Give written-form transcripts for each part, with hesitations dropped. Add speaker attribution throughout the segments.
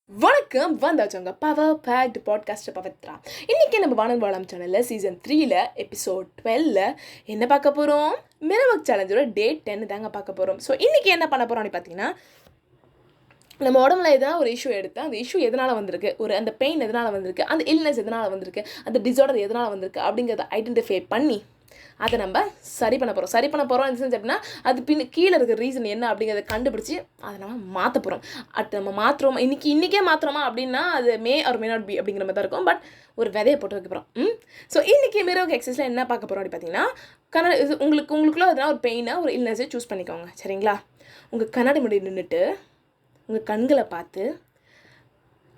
Speaker 1: வணக்கம் வந்தாச்சவங்க power packed podcast Pavithra. இன்றைக்கி நம்ம வானம் வாழம் சேனலில் சீசன் 3 எபிசோட் 12 என்ன பார்க்க போகிறோம்? மிரவக் சேலஞ்சோட டே 10 தாங்க பார்க்க போகிறோம். ஸோ இன்றைக்கி என்ன பண்ண போகிறோம் பார்த்தீங்கன்னா, நம்ம உடம்புல எதனா ஒரு இஷ்யூ எடுத்து அந்த இஷ்யூ எதனால் வந்திருக்கு, அந்த பெயின் எதனால் வந்திருக்கு, அந்த இல்னஸ் எதனால் வந்திருக்கு, அந்த டிஸார்டர் எதனால் வந்திருக்கு அப்படிங்கிறத ஐடென்டிஃபை பண்ணி அதை நம்ம சரி பண்ண போகிறோம் இந்த சென்ஸ் அப்படின்னா அது கீழே இருக்கிற ரீசன் என்ன அப்படிங்கிறத கண்டுபிடிச்சி அதை நம்ம மாற்ற போகிறோம். நம்ம மாற்றுறோம் இன்றைக்கே மாற்றுறோமா அப்படின்னா அது மே நாட் பி அப்படிங்கிற மாதிரி தான் இருக்கும். பட் ஒரு விதையை போட்டு வைக்க போகிறோம். ஸோ இன்றைக்கி மிரவக் எக்ஸசைஸில் என்ன பார்க்க போகிறோம் அப்படி பார்த்தீங்கன்னா, இது உங்களுக்குள்ள எதனா ஒரு பெயினாக ஒரு இல்னஸை சூஸ் பண்ணிக்கோங்க. சரிங்களா? உங்கள் கண்ணாடி முன்னாடி நின்றுட்டு உங்கள் கண்களை பார்த்து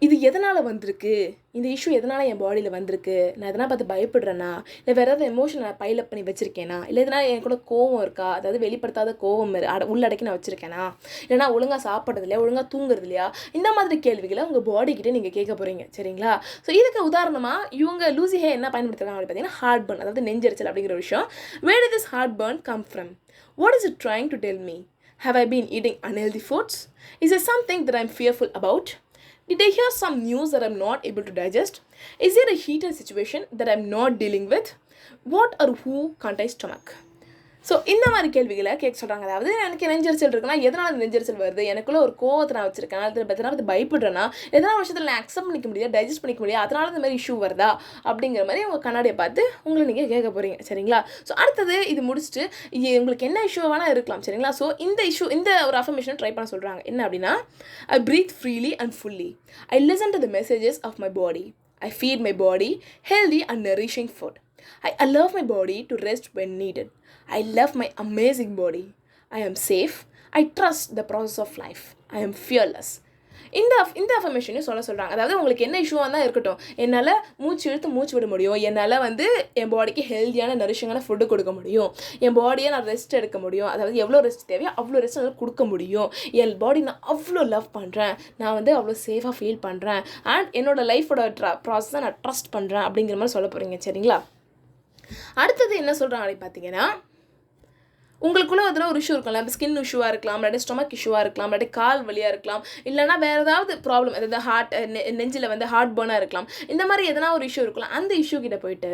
Speaker 1: இது எதனால் வந்திருக்கு, இந்த இஷ்யூ எதனால் என் பாடியில் வந்திருக்கு, நான் எதனால் பார்த்து பயப்படுறேன்னா, இல்லை வேறு ஏதாவது எமோஷன் நான் பைலப் பண்ணி வச்சுருக்கேனா, இல்லை எதனால் என் கூட கோவம் இருக்கா, அதாவது வெளிப்படுத்தாத கோவம் உள்ளடக்கி நான் வச்சுருக்கேன்னா, இல்லைனா ஒழுங்காக சாப்பிட்றது இல்லையா, ஒழுங்காக தூங்குறது இல்லையா, இந்த மாதிரி கேள்விகளை உங்கள் பாடிக்கிட்டே நீங்கள் கேட்க போகிறீங்க. சரிங்களா? ஸோ இதுக்கு உதாரணமாக இவங்க லூசி ஹே என்ன பயன்படுத்துகிறாங்க அப்படி பார்த்தீங்கன்னா, ஹார்ட் பர்ன், அதாவது நெஞ்சரிச்சல் அப்படிங்கிற விஷயம். வேர் did this heart burn come from? What is it trying to tell me? Have I been eating unhealthy foods? Is there something that I'm fearful about? Did I hear some news that I'm not able to digest? Is there a heated situation that I'm not dealing with? What or who can't I stomach? So இந்த மாதிரி கேள்விகளை கேட்க சொல்கிறாங்க. அதாவது எனக்கு நெஞ்சரிச்சல் இருக்குன்னா எதனால் அந்த நெஞ்சரிச்சல் வருது, எனக்குள்ளே ஒரு கோவத்தை நான் வச்சுருக்கேன், எதனால் பயப்படுறேன்னா, எதனால் விஷயத்தில் நான் அக்செப்ட் பண்ணிக்க முடியாது, டைஜஸ்ட் பண்ணிக்க முடியாது, அதனால இந்த மாதிரி இஷ்யூ வருதா அப்படிங்கிற மாதிரி உங்கள் கண்ணாடியை பார்த்து உங்களை நீங்கள் கேட்க போகிறீங்க. சரிங்களா? ஸோ அடுத்தது இது முடிச்சுட்டு உங்களுக்கு என்ன இஷ்யூ வேணால் இருக்கலாம். சரிங்களா? ஸோ இந்த ஒரு அஃபர்மேஷனை ட்ரை பண்ண சொல்கிறாங்க. என்ன அப்படின்னா, I breathe freely and fully. I listen to the messages of my body. I feed my body healthy and nourishing food. I allow my body to rest when needed. I love my amazing body. I am safe. I trust the process of life. I am fearless. இந்த அஃபர்மேஷனையும் சொல்கிறாங்க. அதாவது உங்களுக்கு என்ன இஷ்யூவாக தான் இருக்கட்டும், என்னால் மூச்சு விட முடியும், என்னால் என் பாடிக்கு ஹெல்த்தியான நரிஷிங்கான ஃபுட்டு கொடுக்க முடியும், என் பாடியை நான் ரெஸ்ட் எடுக்க முடியும், அதாவது எவ்வளோ ரெஸ்ட் தேவையோ அவ்வளோ ரெஸ்ட் என்னால் கொடுக்க முடியும், என் பாடி நான் அவ்வளோ லவ் பண்ணுறேன், நான் அவ்வளோ சேஃபாக ஃபீல் பண்ணுறேன், அண்ட் என்னோடய லைஃபோட ப்ராசஸை நான் ட்ரஸ்ட் பண்ணுறேன் அப்படிங்கிற மாதிரி சொல்ல போகிறீங்க. சரிங்களா? அடுத்தது என்ன சொல்கிறாங்க அப்படி பார்த்தீங்கன்னா, உங்களுக்குள்ளே அதில் ஒரு இஷ்யூ இருக்கலாம், ஸ்கின் இஷ்யூவாக இருக்கலாம், இல்லாட்டி ஸ்டொமக் இஷ்யூவாக இருக்கலாம், இல்லாட்டி கால் வலியாக இருக்கலாம், இல்லைனா வேறு ஏதாவது ப்ராப்ளம், அதாவது நெஞ்சில் ஹார்ட் பர்னாக இருக்கலாம், இந்த மாதிரி எதனா ஒரு இஷ்யூ இருக்கலாம். அந்த இஷ்யூ கிட்ட போயிட்டு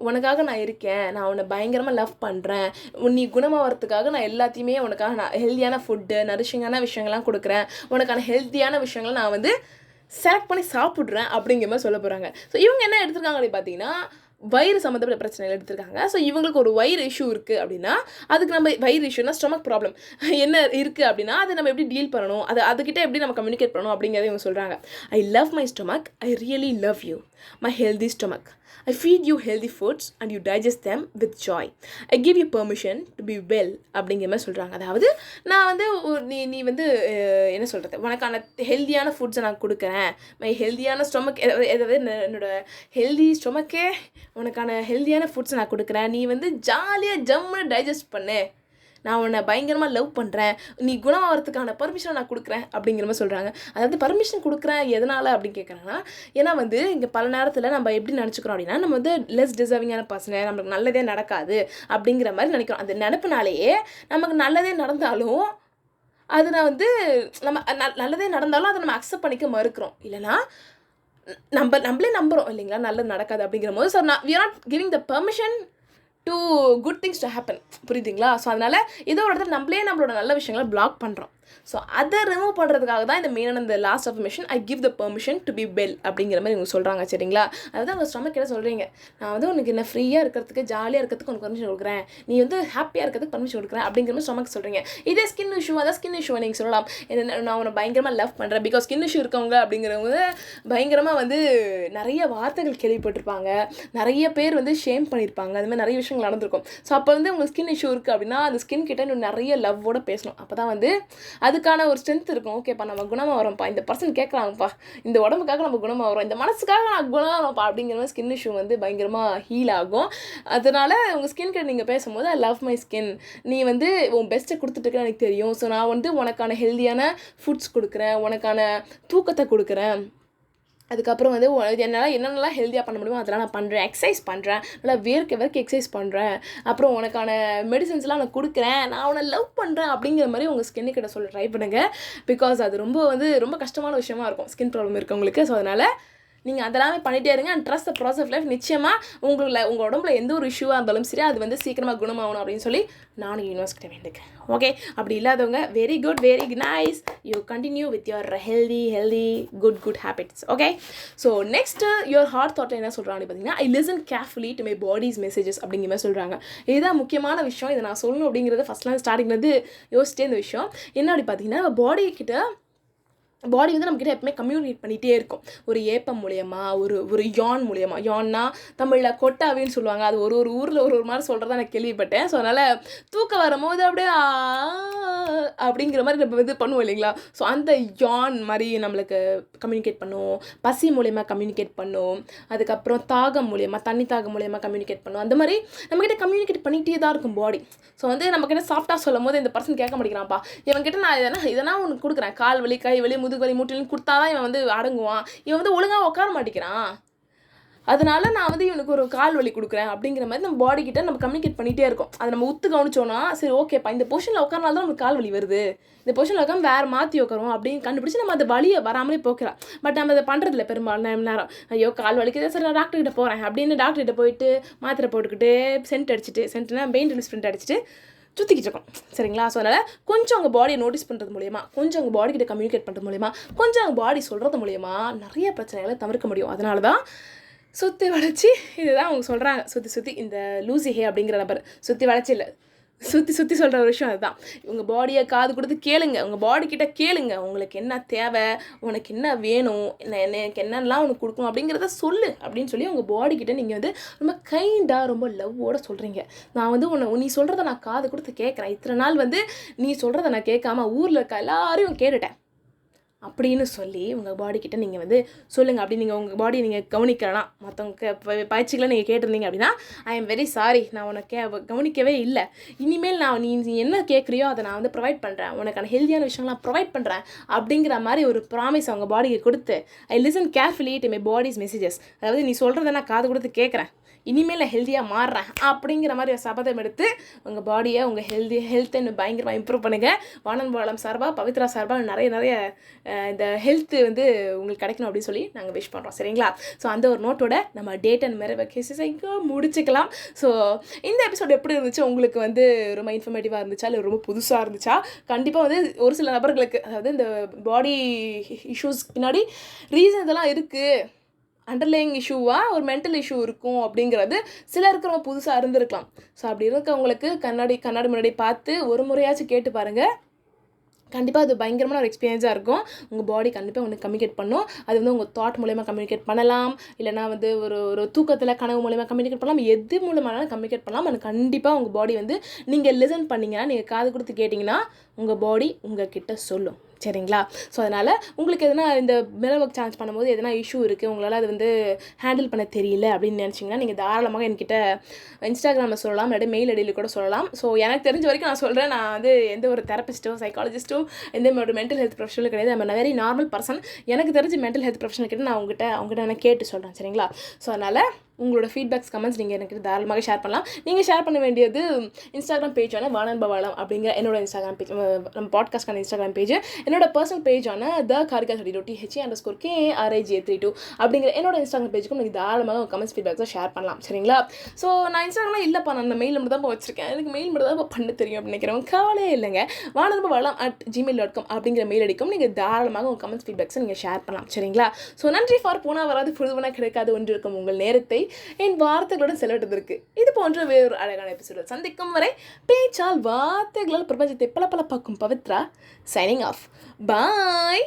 Speaker 1: உனக்காக நான் இருக்கேன், நான் உன்னை பயங்கரமாக லவ் பண்ணுறேன், நீ குணமாகறதுக்காக நான் எல்லாத்தையுமே உனக்காக நான் ஹெல்த்தியான ஃபுட்டு நரிஷிங்கான விஷயங்கள்லாம் கொடுக்குறேன், உனக்கான ஹெல்த்தியான விஷயங்களை நான் செலக்ட் பண்ணி சாப்பிட்றேன் அப்படிங்கிற மாதிரி சொல்ல போகிறாங்க. ஸோ இவங்க என்ன எடுத்துருக்காங்க அப்படின்னு பார்த்தீங்கன்னா, வயிறு சம்மந்தப்பட்ட பிரச்சனைகள் எடுத்துருக்காங்க. ஸோ இவங்களுக்கு ஒரு வயிறு இஷ்யூ இருக்குது அப்படின்னா, அதுக்கு நம்ம வயிறு இஷ்யூனா ஸ்டொமக் ப்ராப்ளம் என்ன இருக்குது அப்படின்னா, அதை நம்ம எப்படி டீல் பண்ணணும், அதுக்கிட்ட எப்படி நம்ம கம்யூனிகேட் பண்ணணும் அப்படிங்கிறத இவங்க சொல்கிறாங்க. I love my stomach. I really love you. My healthy stomach. I feed you healthy foods and you digest them with joy. I give you permission to be well அப்படிங்கிற மாதிரி சொல்கிறாங்க. அதாவது நான் நீ என்ன சொல்கிறது, உனக்கான ஹெல்த்தியான ஃபுட்ஸை நான் கொடுக்குறேன், மை ஹெல்த்தியான ஸ்டொமக், அதாவது என்னோடய ஹெல்தி ஸ்டொமக்கே உனக்கான ஹெல்த்தியான ஃபுட்ஸை நான் கொடுக்குறேன், நீ ஜாலியாக ஜம்முன்னு டைஜஸ்ட் பண்ணு, நான் உன்னை பயங்கரமாக லவ் பண்ணுறேன், நீ குணமாகறதுக்கான பர்மிஷனை நான் கொடுக்குறேன் அப்படிங்கிற மாதிரி சொல்கிறாங்க. அதாவது பர்மிஷன் கொடுக்குறேன் எதனால் அப்படின்னு கேட்குறாங்கன்னா, ஏன்னா இங்கே பல நேரத்தில் நம்ம எப்படி நினச்சிக்கிறோம் அப்படின்னா, நம்ம லெஸ் டிசர்விங்கான பர்சனை, நம்மளுக்கு நல்லதே நடக்காது அப்படிங்கிற மாதிரி நினைக்கிறோம். அந்த நினப்புனாலேயே நமக்கு நல்லதே நடந்தாலும் அது நம்ம நல்லதே நடந்தாலும் அதை நம்ம அக்செப்ட் பண்ணிக்க மறுக்கிறோம். இல்லைனா நம்மளே நம்புகிறோம் இல்லைங்களா, நல்லது நடக்காது அப்படிங்கிற போது. So we are not giving the permission to good things to happen. புரியுதுங்களா? ஸோ அதனால் இதோ ஒரு இடத்துல நம்மளோட நல்ல விஷயங்களை பிளாக் பண்ணுறோம். ஸோ அதை ரிமூவ் பண்ணுறதுக்காக தான் இந்த மெயினான இந்த last affirmation, I give the permission to be well அப்படிங்கிற மாதிரி இவங்க சொல்கிறாங்க. சரிங்களா? அதாவது அவங்க ஸ்டொமக் என்ன சொல்கிறீங்க, நான் உனக்கு என்ன ஃப்ரீயாக இருக்கிறதுக்கு ஜாலியாக இருக்கிறதுக்கு உனக்கு பர்மிஷன் கொடுக்குறேன், நீ ஹாப்பியாக இருக்கிறதுக்கு பர்மிஷன் கொடுக்குறேன் அப்படிங்கிற மாதிரி ஸ்டொமக் சொல்கிறீங்க. இதே ஸ்கின் இஷ்யூ, அதான் ஸ்கின் இஷ்யூவை நீங்கள் சொல்லலாம், நான் உன்னை பயங்கரமாக லவ் பண்ணுறேன். பிகாஸ் ஸ்கின் இஷ்யூ இருக்கவங்க அப்படிங்கிறவங்க பயங்கரமாக நிறைய வார்த்தைகள் கேள்விப்பட்டிருப்பாங்க, நிறைய பேர் ஷேம் பண்ணியிருப்பாங்க, அது மாதிரி நிறைய விஷயங்கள் நடந்திருக்கும். ஸோ அப்போ உங்களுக்கு ஸ்கின் இஷ்யூ இருக்குது அப்படின்னா அந்த ஸ்கின் கிட்ட இன்னும் நிறைய லவ்வோட பேசணும். அப்போ தான் அதுக்கான ஒரு ஸ்ட்ரென்த் இருக்கும். ஓகேப்பா, நம்ம குணமாக வரோம்ப்பா, இந்த பர்சன் கேட்குறாங்கப்பா, இந்த உடம்புக்காக நம்ம குணமாக வரோம், இந்த மனசுக்காக நான் குணமாகப்பா அப்படிங்கிற மாதிரி ஸ்கின் இஷ்யூ பயங்கரமாக ஹீல் ஆகும். அதனால் உங்கள் ஸ்கின் கிட்ட நீங்கள் பேசும்போது, ஐ லவ் மை ஸ்கின், நீ உன் பெஸ்ட்டை கொடுத்துட்டுருக்குன்னு எனக்கு தெரியும், ஸோ நான் உனக்கான ஹெல்த்தியான ஃபுட்ஸ் கொடுக்குறேன், உனக்கான தூக்கத்தை கொடுக்குறேன், அதுக்கப்புறம் வந்து என்னால் என்னென்னலாம் ஹெல்த்தியாக பண்ண முடியுமோ அதெல்லாம் நான் பண்ணுறேன். எக்ஸசைஸ் பண்ணுறேன், நல்லா வேர்க்க எக்ஸசைஸ் பண்ணுறேன். அப்புறம் உனக்கான மெடிசன்ஸ்லாம் நான் கொடுக்குறேன், நான் உன்னை லவ் பண்ணுறேன் அப்படிங்கிற மாதிரி உங்கள் ஸ்கின்னுக்கிட்ட சொல்ல ட்ரை பண்ணுங்கள். பிகாஸ் அது ரொம்ப கஷ்டமான விஷயமா இருக்கும் ஸ்கின் ப்ராப்ளம் இருக்கவங்களுக்கு. ஸோ அதனால் நீங்கள் அதெல்லாமே பண்ணிகிட்டே இருங்க. And trust the process of life. நிச்சயமாக உங்கள் உடம்புல எந்த ஒரு இஷ்யூவாக இருந்தாலும் சரி, அது வந்து சீக்கிரமாக குணமாகணும் அப்படின்னு சொல்லி நானும் யூனிவர்ஸ் கிட்ட வேண்டிக்கிறேன். ஓகே, அப்படி இல்லாதவங்க very good, very nice, you continue with your healthy good habits. Okay, so next your heart தாட்டில் என்ன சொல்கிறாங்க பார்த்தீங்கன்னா, I listen carefully to my body's messages அப்படிங்கிற மாதிரி சொல்கிறாங்க. இதுதான் முக்கியமான விஷயம். இதை நான் சொல்லணும் அப்படிங்கிறத ஃபஸ்ட்லாம் ஸ்டார்டிங்லேருந்து யோசிச்சிட்டே இந்த விஷயம் என்ன அப்படி பார்த்தீங்கன்னா, பாடி வந்து நம்மக்கிட்ட எப்பவுமே கம்யூனிகேட் பண்ணிகிட்டே இருக்கும். ஒரு ஏப்பம் மூலயமா, ஒரு யான் மூலயமா. யான்னா தமிழில் கொட்டாவின்னு சொல்லுவாங்க. அது ஒரு ஊரில் ஒரு மாதிரி சொல்கிறதா நான் கேள்விப்பட்டேன். ஸோ அதனால் தூக்கம் வரும்போது அப்படியே அப்படிங்கிற மாதிரி நம்ம இது பண்ணுவோம் இல்லைங்களா. ஸோ அந்த யான் மாதிரி நம்மளுக்கு கம்யூனிகேட் பண்ணும். பசி மூலயமா கம்யூனிகேட் பண்ணும். அதுக்கப்புறம் தாகம் மூலயமா, தண்ணி தாகம் மூலயமா கம்யூனிகேட் பண்ணும். அந்த மாதிரி நம்மக்கிட்ட கம்யூனிகேட் பண்ணிகிட்டே தான் இருக்கும் பாடி. ஸோ வந்து நம்மக்கிட்ட சாஃப்டாக சொல்லும் போது இந்த பர்சன் கேட்க மாட்டேங்கிறான்ப்பா, இவன்கிட்ட நான் இதெல்லாம் உனக்கு கொடுக்குறேன், கால் வலி, கை வலி, முதுகு வலி, மூட்டிலின்னு கொடுத்தா தான் இவன் வந்து அடங்குவான், இவன் வந்து ஒழுங்காக உட்கார மாட்டேங்கிறான், அதனால நான் வந்து இவனுக்கு ஒரு கால் வலி கொடுக்குறேன் அப்படிங்கிற மாதிரி நம்ம பாடி கிட்ட நம்ம கம்யூனிகேட் பண்ணிகிட்டே இருக்கோம். அதை நம்ம உத்து கவனிச்சோன்னா, சரி ஓகேப்பா இந்த பொசிஷனில் உட்காரனால தான் நமக்கு கால் வலி வருது, இந்த பொசிஷனில் உட்காந்து வேறு மாற்றி உட்காரும் அப்படின்னு கண்டுபிடிச்சி நம்ம அந்த வலியை வராமலே போக்கலாம். பட் நம்ம அதை பண்ணுறதில்ல பெரும்பாலும் நேரம். ஐயோ கால் வலிக்குது, சரி நான் டாக்டர்கிட்ட போகிறேன் அப்படின்னு டாக்டர்கிட்ட போயிட்டு மாத்திரை போட்டுக்கிட்டு சென்ட்னா பெயின் ரிலீஸ் ஸ்ப்ரிண்ட் அடிச்சுட்டு சுற்றிக்கிட்டு இருக்கோம். சரிங்களா. ஸோ அதனால் கொஞ்சம் உங்கள் பாடியை நோட்டீஸ் பண்ணுறது மூலிமா, கொஞ்சம் உங்கள் பாடிக்கிட்ட கம்யூனிகேட் பண்ணுறது மூலிமா, கொஞ்சம் உங்கள் பாடி சொல்கிறது மூலிமா நிறைய பிரச்சனைகளை தவிர்க்க முடியும். அதனால தான் சுற்றி வளைச்சி இதுதான் அவங்க சொல்கிறாங்க. சுற்றி இந்த லூசி ஹே அப்படிங்கிற நபர் சுற்றி வளைச்சி இல்லை, சுற்றி சொல்கிற ஒரு விஷயம் அதுதான். உங்கள் பாடியை காது கொடுத்து கேளுங்க, உங்கள் பாடிக்கிட்ட கேளுங்க, உங்களுக்கு என்ன தேவை, உனக்கு என்ன வேணும், எனக்கு என்னெல்லாம் உனக்கு கொடுக்கணும் அப்படிங்கிறத சொல்லு அப்படின்னு சொல்லி உங்கள் பாடிக்கிட்ட நீங்கள் வந்து ரொம்ப கைண்டாக ரொம்ப லவ்வோடு சொல்கிறீங்க. நான் வந்து நீ சொல்கிறத நான் காது கொடுத்து கேட்குறேன், இத்தனை நாள் வந்து நீ சொல்கிறத நான் கேட்காம ஊரில் இருக்க எல்லாரையும் கேட்டுட்டேன் அப்படின்னு சொல்லி உங்கள் பாடிக்கிட்ட நீங்கள் வந்து சொல்லுங்கள். அப்படி நீங்கள் உங்கள் பாடியை நீங்கள் கவனிக்கலாம். மற்றவங்க பயிற்சிகளை நீங்கள் கேட்டிருந்தீங்க அப்படின்னா, ஐ எம் வெரி சாரி, நான் உனக்கு கவனிக்கவே இல்லை, இனிமேல் நீ என்ன கேட்குறியோ அதை நான் வந்து ப்ரொவைட் பண்ணுறேன், உனக்கான ஹெல்த்தியான விஷயங்கள்லாம் ப்ரொவைட் பண்ணுறேன் அப்படிங்கிற மாதிரி ஒரு ப்ராமிஸ் அவங்க பாடிக்கு கொடுத்து, ஐ listen carefully to my body's messages, அதாவது நீ சொல்கிறத நான் காது கொடுத்து கேட்குறேன், இனிமேல் நான் ஹெல்த்தியாக மாறுறேன் அப்படிங்கிற மாதிரி ஒரு சபதம் எடுத்து உங்கள் பாடியை உங்கள் ஹெல்த்தை இன்னும் பயங்கரமாக இம்ப்ரூவ் பண்ணுங்கள். வானம் சார்பாக, பவித்ரா சார்பாக நிறைய இந்த ஹெல்த்து வந்து உங்களுக்கு கிடைக்கணும் அப்படின்னு சொல்லி நாங்கள் விஷ் பண்ணுறோம். சரிங்களா. ஸோ அந்த ஒரு நோட்டோட நம்ம டேட் அண்ட் மேரேஜ் கேசஸ் முடிச்சுக்கலாம். ஸோ இந்த எபிசோட் எப்படி இருந்துச்சு, உங்களுக்கு வந்து ரொம்ப இன்ஃபர்மேட்டிவாக இருந்துச்சா இல்லை ரொம்ப புதுசாக இருந்துச்சா? கண்டிப்பாக வந்து ஒரு சில நபர்களுக்கு, அதாவது இந்த பாடி இஷ்யூஸ் பின்னாடி ரீசன் இதெல்லாம் இருக்குது, அண்டர்லைங் இஷ்யூவாக ஒரு மென்டல் இஷ்யூ இருக்கும் அப்படிங்கிறது சிலருக்கு ரொம்ப புதுசாக இருந்திருக்கலாம். ஸோ அப்படி இருக்கவங்களுக்கு கண்ணாடி முன்னாடி பார்த்து ஒரு முறையாச்சும் கேட்டு பாருங்கள். கண்டிப்பாக அது பயங்கரமான ஒரு எக்ஸ்பீரியன்ஸாக இருக்கும். உங்கள் பாடி கண்டிப்பாக உங்களுக்கு கம்யூனிகேட் பண்ணும். அது வந்து உங்கள் தாட் மூலயமா கம்யூனிகேட் பண்ணலாம், இல்லைனா வந்து ஒரு தூக்கத்தில் கனவு மூலயமா கம்யூனிகேட் பண்ணலாம், எது மூலமானாலும் கம்யூனிகேட் பண்ணலாம். அது கண்டிப்பாக உங்கள் பாடி வந்து நீங்கள் லிசன் பண்ணிங்கன்னா, நீங்கள் காது கொடுத்து கேட்டிங்கன்னா உங்கள் பாடி உங்கள் கிட்ட சொல்லும். சரிங்களா. ஸோ அதனால் உங்களுக்கு எதனா இந்த மிரர் ஒர்க் சேலஞ்ச் பண்ணும்போது எதனா இஷ்யூ இருக்குது, உங்களால் அது வந்து ஹேண்டில் பண்ண தெரியல அப்படின்னு நினச்சிங்கன்னா, நீங்கள் தாராளமாக என்கிட்ட இன்ஸ்டாகிராமில் சொல்லலாம், இல்லாட்டி மெயில் ஐடியில் கூட சொல்லலாம். ஸோ எனக்கு தெரிஞ்ச வரைக்கும் நான் சொல்கிறேன், நான் வந்து எந்த ஒரு தெரபிஸ்ட்டோ சைக்காலஜிஸ்ட்டோ எந்த ஒரு மென்டல் ஹெல்த் ப்ரொஃபஷனலும் கிடையாது. நம்ம வெரி நார்மல் பர்சன். எனக்கு தெரிஞ்ச மென்டல் ஹெல்த் ப்ரொஃபஷனல் கிட்ட நான் அவங்ககிட்ட நான் கேட்டு சொல்கிறேன். சரிங்களா. ஸோ அதனால் உங்களோட ஃபீட்பேக்ஸ் கமெண்ட்ஸ் நீங்கள் எனக்கு தாராளமாக ஷேர் பண்ணலாம். நீங்கள் ஷேர் பண்ண வேண்டியது இன்ஸ்டாகிராம் பேஜான வானன்பவாளம் அப்படிங்கிற என்னோட இன்ஸ்டாகிராம் பேஜ், நம்ம பாட்காஸ்ட்கான இன்ஸ்டாகிராம் பேஜ், என்னோட பர்சனல் பேஜான THE_KARIGA32 அப்படிங்கிற என்னோட இன்ஸ்டாகிராம் பேஜுக்கும் நீங்கள் தாராளமாக கமெண்ட்ஸ் ஃபீட்பேக்ஸை ஷேர் பண்ணலாம். சரிங்களா. ஸோ நான் இன்ஸ்டாகிராம் இல்லைப்பா, நான் அந்த மெயில் மட்டும் தான் வச்சிருக்கேன், எனக்கு மெயில் மட்டும் தான் பண்ண தெரியும் அப்படின்னு நினைக்கிறவங்க கவலையே இல்லைங்க. வானன்பவாளம்@gmail.com அப்படிங்கிற மெயில் அடிக்கும். நீங்கள் தாராளமாக உங்கள் கமெண்ட்ஸ் ஃபீட்பேக்ஸை நீங்கள் ஷேர் பண்ணலாம். சரிங்களா. ஸோ நன்றி ஃபார் போனா வராது பொழுதுவன கிடைக்காது ஒன்று இருக்கும் உங்கள் நேரத்தை என் வார்த்தைகளுடன் செலவிட்டதற்கு. இது போன்ற வேறொரு அழகான எபிசோடில் சந்திக்கும் வரை பேச்சால் வார்த்தைகளால் பிரபஞ்சத்தை பல பார்க்கும் பவித்ரா சைனிங் ஆஃப். பாய்.